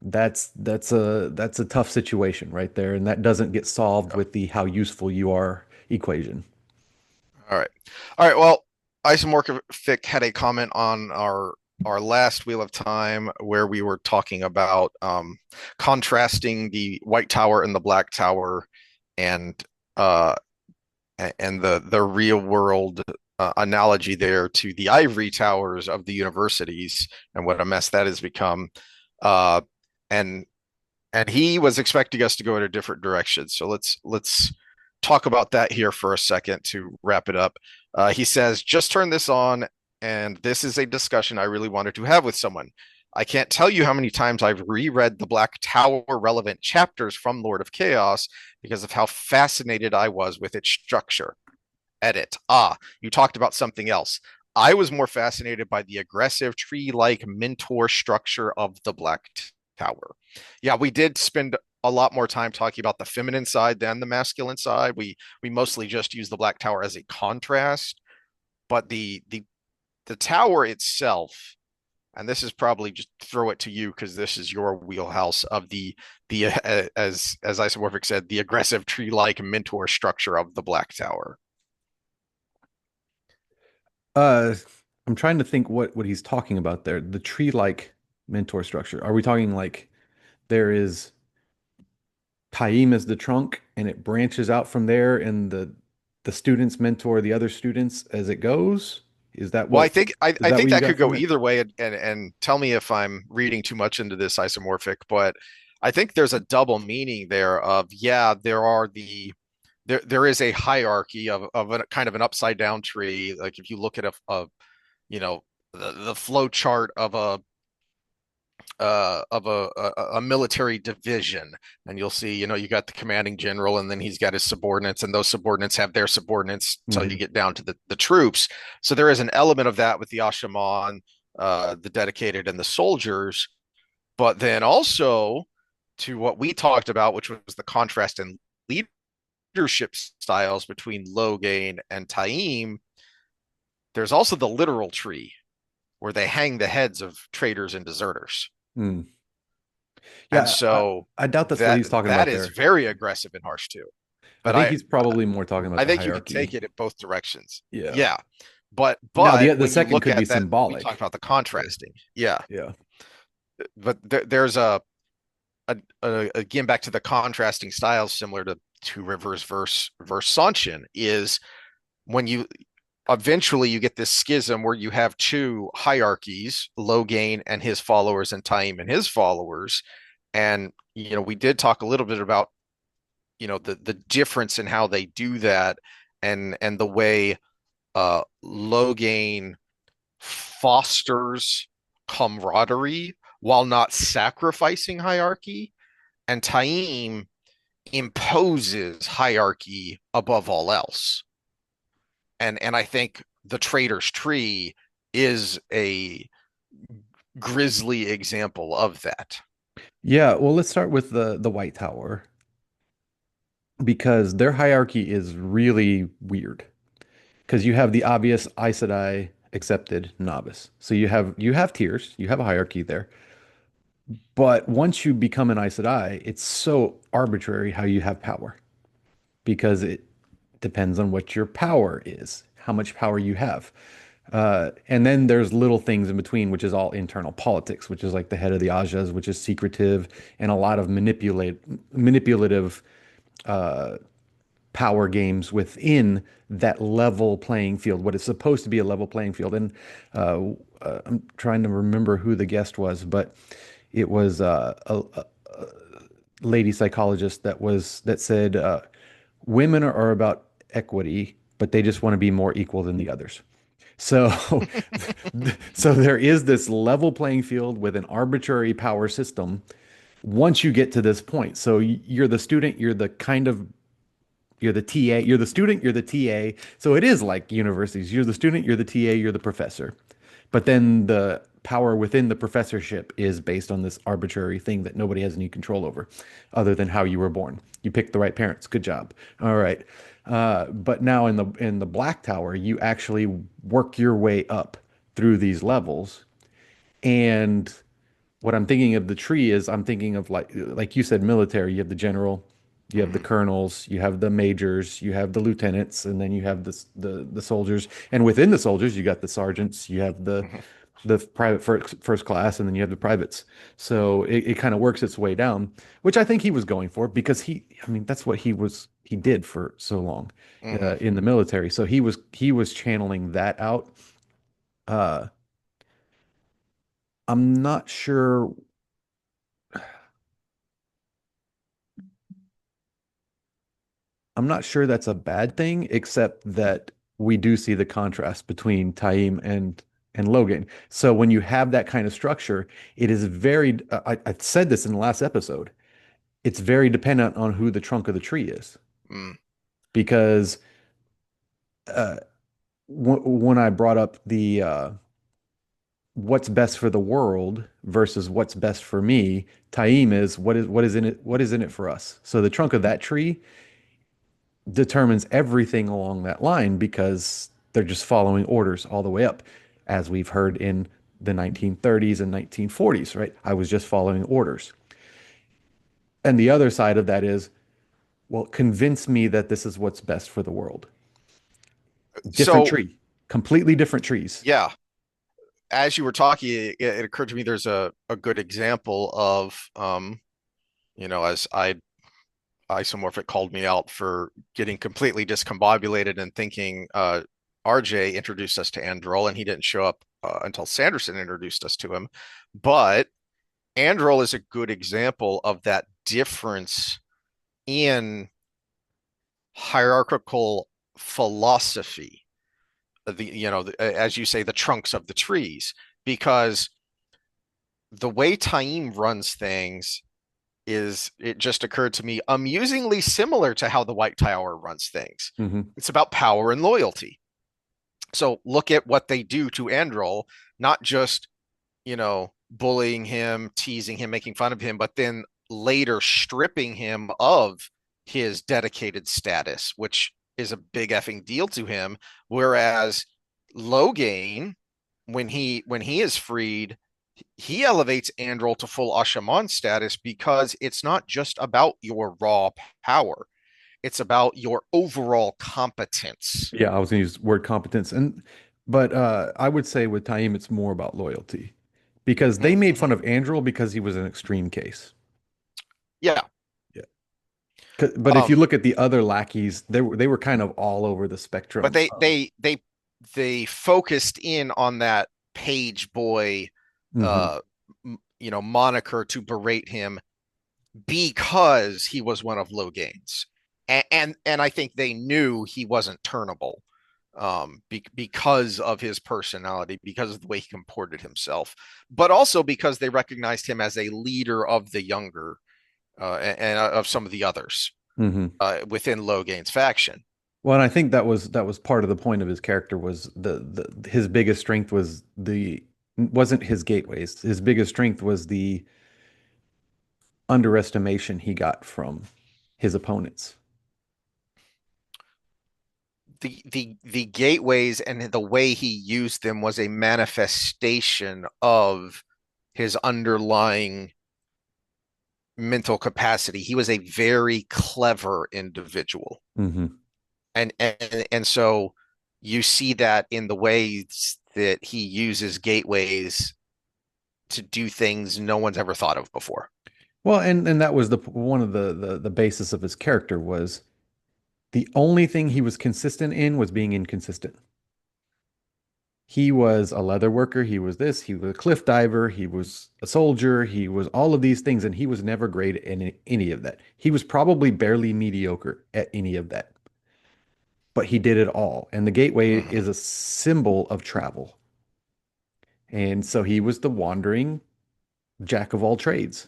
That's a tough situation right there, and that doesn't get solved
Yeah.
with the how useful you are equation.
All right. All right. Well, Isomorphic had a comment on our last Wheel of Time where we were talking about contrasting the White Tower and the Black Tower and uh and the real world analogy there to the ivory towers of the universities and what a mess that has become. Uh and and he was expecting us to go in a different direction. So let's talk about that here for a second to wrap it up. He says, "Just turn this on, and this is a discussion I really wanted to have with someone. I can't tell you how many times I've reread the Black Tower relevant chapters from Lord of Chaos because of how fascinated I was with its structure." Edit. You talked about something else. I was more fascinated by the aggressive tree like mentor structure of the Black Tower. Yeah, we did spend a lot more time talking about the feminine side than the masculine side. We mostly just use the Black Tower as a contrast, but the tower itself, and this is probably just throw it to you because this is your wheelhouse of the as Isomorphic said, the aggressive tree-like mentor structure of the Black Tower.
Uh, I'm trying to think what he's talking about there. The tree-like mentor structure. Are we talking like there is Taim as the trunk and it branches out from there and the students mentor the other students as it goes? Is that
Well,
what is
I
that
think
what you
that
got
could
from
go
it?
either way, and tell me if I'm reading too much into this isomorphic, but I think there's a double meaning there of yeah, there is a hierarchy of a kind of an upside down tree. Like if you look at a you know the flow chart of a military division, and you'll see, you got the commanding general, and then he's got his subordinates, and those subordinates have their subordinates until you
Hmm.
get down to the troops. So there is an element of that with the Ashaman, the dedicated, and the soldiers, but then also to what we talked about, which was the contrast in leadership styles between Logain and Taim. There's also the literal tree where they hang the heads of traitors and deserters.
Hmm.
And
Yeah,
so
I doubt that's what
that
he's talking
that
about
is
there.
very aggressive and harsh too.
I
But
think he's probably more talking about
I
the
think you could take
hierarchy.
it in both directions.
Yeah.
Yeah. But
Now
but
the
when you
second
look
could be
at that, we talked
symbolic.
about the
Yeah.
contrasting. Yeah.
Yeah.
But there's again back to the contrasting styles similar to Two Rivers verse Seanchan is when you eventually you get this schism where you have two hierarchies, Logain and his followers and Taim and his followers. And we did talk a little bit about the difference in how they do that, and the way Logain fosters camaraderie while not sacrificing hierarchy, and Taim imposes hierarchy above all else. And I think the Traitor's Tree is a grisly example of that.
Yeah, well, let's start with the White Tower because their hierarchy is really weird. Because you have the obvious Aes Sedai accepted novice. So you have tiers, you have a hierarchy there. But once you become an Aes Sedai, it's so arbitrary how you have power because it depends on what your power is, how much power you have. And then there's little things in between, which is all internal politics, which is like the head of the Ajas, which is secretive and a lot of manipulative power games within that level playing field, what is supposed to be a level playing field. And I'm trying to remember who the guest was, but it was a lady psychologist that said women are about equity, but they just want to be more equal than the others. So, so there is this level playing field with an arbitrary power system once you get to this point. So you're the student, you're the TA, you're the student, you're the TA. So it is like universities. You're the student, you're the TA, you're the professor. But then the power within the professorship is based on this arbitrary thing that nobody has any control over, other than how you were born. You picked the right parents. Good job. All right. But now in the Black Tower, you actually work your way up through these levels. And what I'm thinking of the tree is I'm thinking of like you said, military. You have the general, you have the
Mm-hmm.
colonels, you have the majors, you have the lieutenants, and then you have the soldiers. And within the soldiers, you got the sergeants, you have
Mm-hmm.
the private first class, and then you have the privates. So it kind of works its way down, which I think he was going for because I mean, that's what he did for so long
Mm-hmm.
in the military. So he was channeling that out. Uh, I'm not sure I'm not sure that's a bad thing, except that we do see the contrast between Taim and Logan. So when you have that kind of structure, it is very, I said this in the last episode, it's very dependent on who the trunk of the tree is.
Mm-hmm.
Because uh, when I brought up the what's best for the world versus what's best for me, Taim is what is in it for us. So the trunk of that tree determines everything along that line because they're just following orders all the way up, as we've heard in the 1930s and 1940s, right? I was just following orders. And the other side of that is, well, convince me that this is what's best for the world. Different
So
tree, completely different trees.
yeah, as you were talking, it occurred to me there's a good example of as isomorphic called me out for getting completely discombobulated and thinking RJ introduced us to Androl and he didn't show up until Sanderson introduced us to him. But Androl is a good example of that difference in hierarchical philosophy, as you say, the trunks of the trees, because the way Taim runs things is, it just occurred to me, amusingly similar to how the White Tower runs things.
Hmm.
It's about power and loyalty. So look at what they do to Androl, not just, bullying him, teasing him, making fun of him, but then later stripping him of his dedicated status, which is a big effing deal to him. Whereas Logain, when he is freed, he elevates Androl to full Ashaman status because it's not just about your raw power. It's about your overall competence.
Yeah, I was going to use the word competence, but I would say with Taim, it's more about loyalty because they made fun
Mm-hmm.
of Andrew because he was an extreme case.
Yeah.
Yeah. But if you
Um,
look at the other lackeys, they were kind of all over the
but
spectrum.
they focused in on that page boy
Hmm.
uh moniker to berate him because he was one of Logain's. And I think they knew he wasn't turnable, because of his personality, because of the way he comported himself, but also because they recognized him as a leader of the younger, and of some of the others
Hmm.
within Logain's faction.
Well, and I think that was part of the point of his character was the his biggest strength was the wasn't his gateways. His biggest strength was the underestimation he got from his opponents.
The gateways and the way he used them was a manifestation of his underlying mental capacity. He was a very clever individual.
Hmm.
And so you see that in the ways that he uses gateways to do things no one's ever thought of before.
Well, and that was the one of the basis of his character was the only thing he was consistent in was being inconsistent. He was a leather worker, he was this, he was a cliff diver, he was a soldier, he was all of these things, and he was never great in any of that. He was probably barely mediocre at any of that, but he did it all. And the gateway
Mm-hmm.
is a symbol of travel. And so he was the wandering jack of all trades.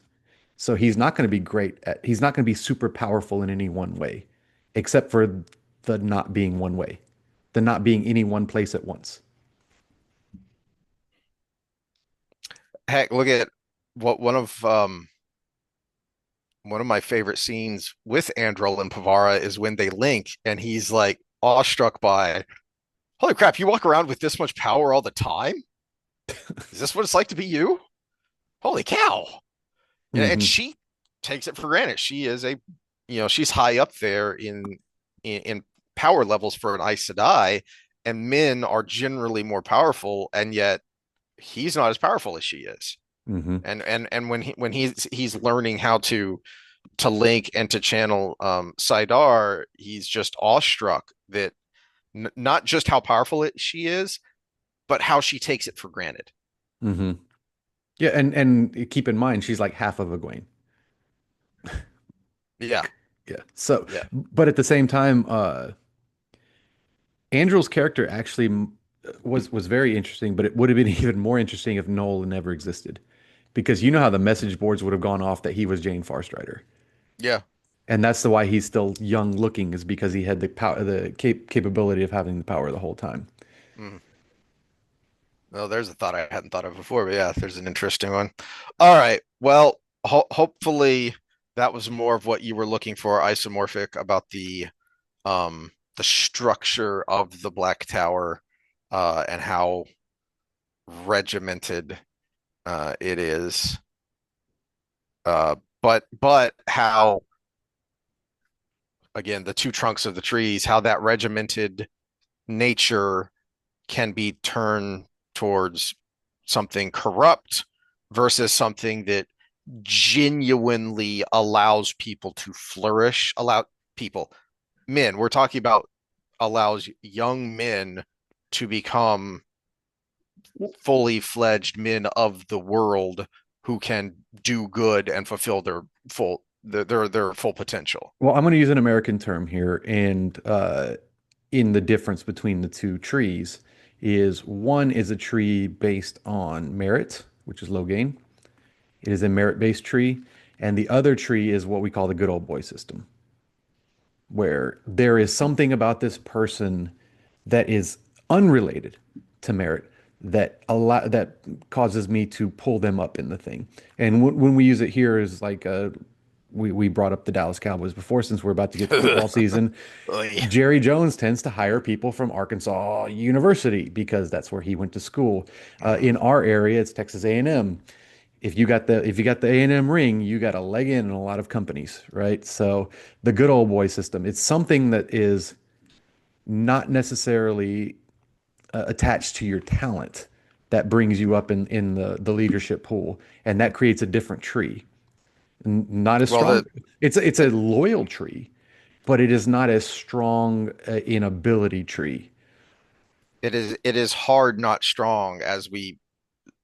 So he's not going to be super powerful in any one way, except for the not being one way, the not being any one place at once.
Heck, look at what one of my favorite scenes with Androl and Pavara is when they link and he's like awestruck by, holy crap, you walk around with this much power all the time? Is this what it's like to be you? Holy cow. And
Hmm.
she takes it for granted. She is she's high up there in power levels for an Aes Sedai, and men are generally more powerful, and yet he's not as powerful as she is.
Hmm.
And when he's learning how to link and to channel Saidar, he's just awestruck that not just how powerful she is, but how she takes it for granted.
Hmm. Yeah, and keep in mind she's like half of Egwene.
Yeah,
Yeah. So,
yeah,
but at the same time, Andrew's character actually was very interesting, but it would have been even more interesting if Noel never existed, because you know how the message boards would have gone off that he was Jane Farstrider.
yeah.
And that's the why he's still young looking is because he had the power, the capability of having the power the whole time.
Mm. Well, there's a thought I hadn't thought of before, but yeah, there's an interesting one. All right. Well, hopefully that was more of what you were looking for, isomorphic about the structure of the Black Tower, and how regimented it is. But how, again, the two trunks of the trees, how that regimented nature can be turned towards something corrupt versus something that genuinely allows people to flourish, allow people, men, we're talking about, allows young men to become fully fledged men of the world who can do good and fulfill their full potential.
Well, I'm going to use an American term here, and in the difference between the two trees is one is a tree based on merit, which is low gain. It is a merit-based tree, and the other tree is what we call the good old boy system, where there is something about this person that is unrelated to merit that causes me to pull them up in the thing. And when we use it here is like we brought up the Dallas Cowboys before since we're about to get to football season. Jerry Jones tends to hire people from Arkansas University because that's where he went to school. In our area, it's Texas A&M. If you got the A&M ring, you got a leg in a lot of companies, right? So the good old boy system, it's something that is not necessarily attached to your talent that brings you up in the leadership pool, and that creates a different tree. Not as
Well,
strong. It's a loyal tree, but it is not as strong in ability tree.
it is hard, not strong, as we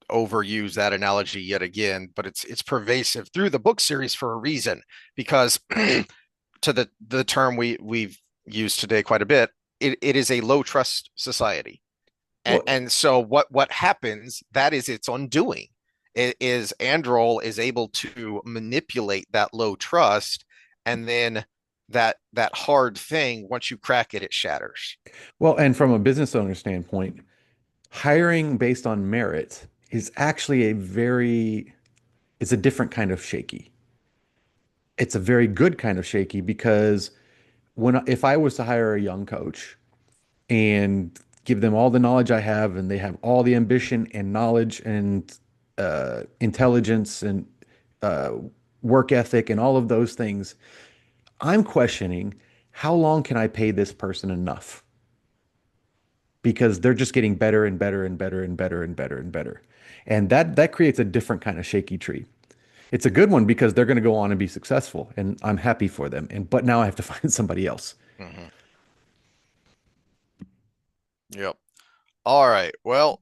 overuse that analogy yet again, but it's pervasive through the book series for a reason, because to the term we've used today quite a bit, it is a low trust society.
Well,
And so what happens, that is its undoing. It is Androl is able to manipulate that low trust, and then that hard thing, once you crack it, it shatters.
and from a business owner standpoint, hiring based on merit is actually it's a different kind of shaky. It's a very good kind of shaky because if I was to hire a young coach and give them all the knowledge I have, and they have all the ambition and knowledge and intelligence and uh, work ethic and all of those things, I'm questioning how long can I pay this person enough? Because they're just getting better and better and better and better and better and better. And that creates a different kind of shaky tree. It's a good one because they're going to go on and be successful, and I'm happy for them. But now I have to find somebody else.
Mm-hmm. Yep. All right. Well,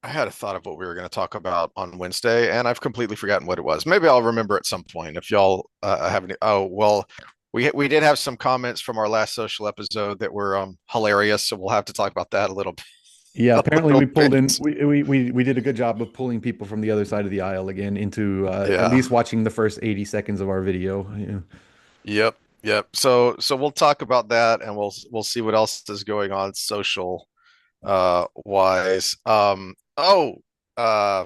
I had a thought of what we were going to talk about on Wednesday, and I've completely forgotten what it was. Maybe I'll remember at some point if y'all have any. Oh, well, we did have some comments from our last social episode that were hilarious, so we'll have to talk about that a little bit.
Yeah,
A
apparently
little
we pulled in
bit.
we did a good job of pulling people from the other side of the aisle again into at
Yeah.
least watching the first 80 seconds of our video. Yeah.
Yep. Yep. So we'll talk about that, and we'll see what else is going on social wise. Uh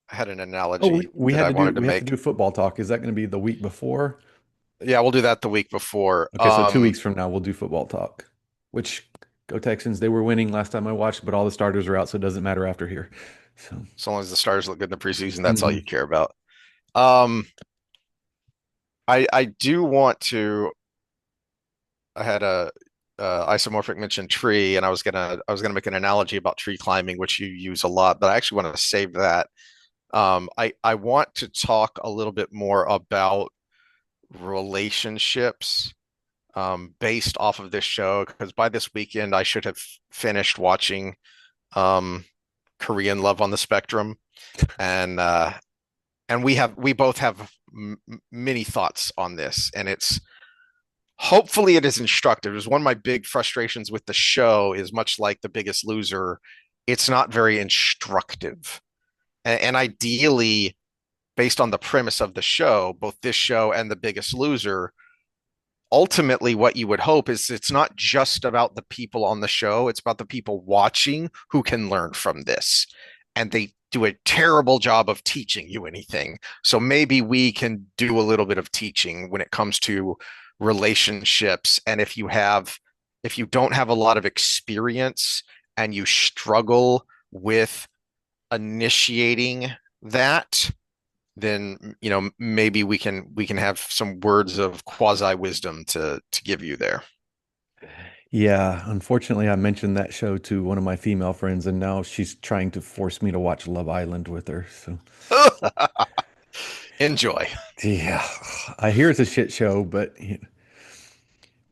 I had an
Oh,
analogy that I wanted to
we have to
make.
do football talk. Is that going to be the week before?
Yeah, we'll do that the week before.
Okay, so 2 weeks from now we'll do football talk. Which go Texans, they were winning last time I watched, but all the starters are out, so it doesn't matter after here. So,
As long as the Stars look good in the preseason, that's all you
mhm.
care about. Um, I do want to. I had a isomorphic mention tree, and I was gonna make an analogy about tree climbing, which you use a lot, but I actually want to save that. I want to talk a little bit more about relationships based off of this show, because by this weekend I should have finished watching um, Korean Love on the Spectrum, and we both have many thoughts on this, and it's hopefully it is instructive. It was one of my big frustrations with the show, is much like The Biggest Loser, it's not very instructive, and ideally, based on the premise of the show, both this show and The Biggest Loser, ultimately what you would hope is it's not just about the people on the show, it's about the people watching who can learn from this, and they do a terrible job of teaching you anything. So maybe we can do a little bit of teaching when it comes to relationships. And if you don't have a lot of experience and you struggle with initiating that, then maybe we can have some words of quasi wisdom to give you there.
Yeah, unfortunately, I mentioned that show to one of my female friends, and now she's trying to force me to watch Love Island with her. So,
Enjoy
yeah, I hear it's a shit show, but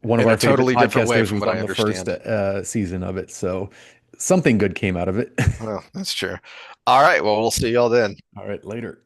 one of
in a
our favorite
totally different way
podcasters
from
was
what I
on the first
understand.
season of it, so something good came out of it.
Well, that's true. All right, well, we'll see y'all then.
All right, later.